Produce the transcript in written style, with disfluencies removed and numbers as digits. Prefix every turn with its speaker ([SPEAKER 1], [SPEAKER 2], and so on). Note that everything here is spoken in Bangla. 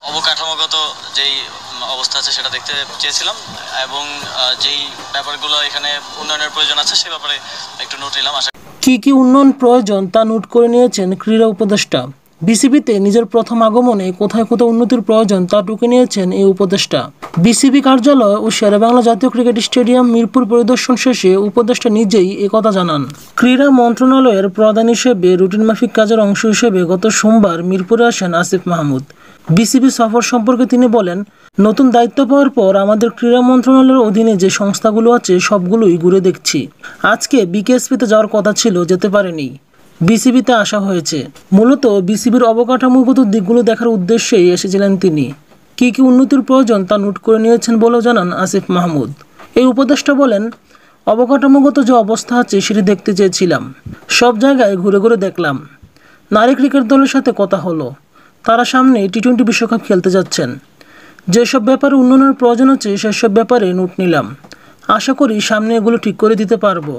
[SPEAKER 1] অবকাঠামোগত যেই অবস্থা আছে সেটা দেখতে চেয়েছিলাম এবং যেই ব্যাপারগুলো এখানে উন্নয়নের প্রয়োজন আছে সে ব্যাপারে একটু নোট নিলাম।
[SPEAKER 2] কি কি উন্নয়ন প্রয়োজন তা নোট করে নিয়েছেন ক্রীড়া উপদেষ্টা। বিসিবিতে নিজের প্রথম আগমনে কোথায় কোথায় উন্নতির প্রয়োজন তা টুকে নিয়েছেন এই উপদেষ্টা। বিসিবি কার্যালয় ও শেরেবাংলা জাতীয় ক্রিকেট স্টেডিয়াম মিরপুর পরিদর্শন শেষে উপদেষ্টা নিজেই একথা জানান। ক্রীড়া মন্ত্রণালয়ের প্রধান হিসেবে রুটিন মাফিক কাজের অংশ হিসেবে গত সোমবার মিরপুরে আসেন আসিফ মাহমুদ। বিসিবি সফর সম্পর্কে তিনি বলেন, নতুন দায়িত্ব পাওয়ার পর আমাদের ক্রীড়া মন্ত্রণালয়ের অধীনে যে সংস্থাগুলো আছে সবগুলোই ঘুরে দেখছি। আজকে বিকেএসপিতে যাওয়ার কথা ছিল, যেতে পারেনি। বিসিবিতে আসা হয়েছে। মূলত বিসিবির অবকাঠামোগত দিকগুলো দেখার উদ্দেশ্যেই এসেছিলেন তিনি। কী কী উন্নতির প্রয়োজন তা নোট করে নিয়েছেন বলেও জানান আসিফ মাহমুদ। এই উপদেষ্টা বলেন, অবকাঠামোগত যে অবস্থা আছে সেটি দেখতে চেয়েছিলাম। সব জায়গায় ঘুরে ঘুরে দেখলাম। নারী ক্রিকেট দলের সাথে কথা হলো, তারা সামনে টি-20 বিশ্বকাপ খেলতে যাচ্ছেন। যেসব ব্যাপারে উন্নয়নের প্রয়োজন আছে সেসব ব্যাপারে নোট নিলাম। আশা করি সামনে এগুলো ঠিক করে দিতে পারবো।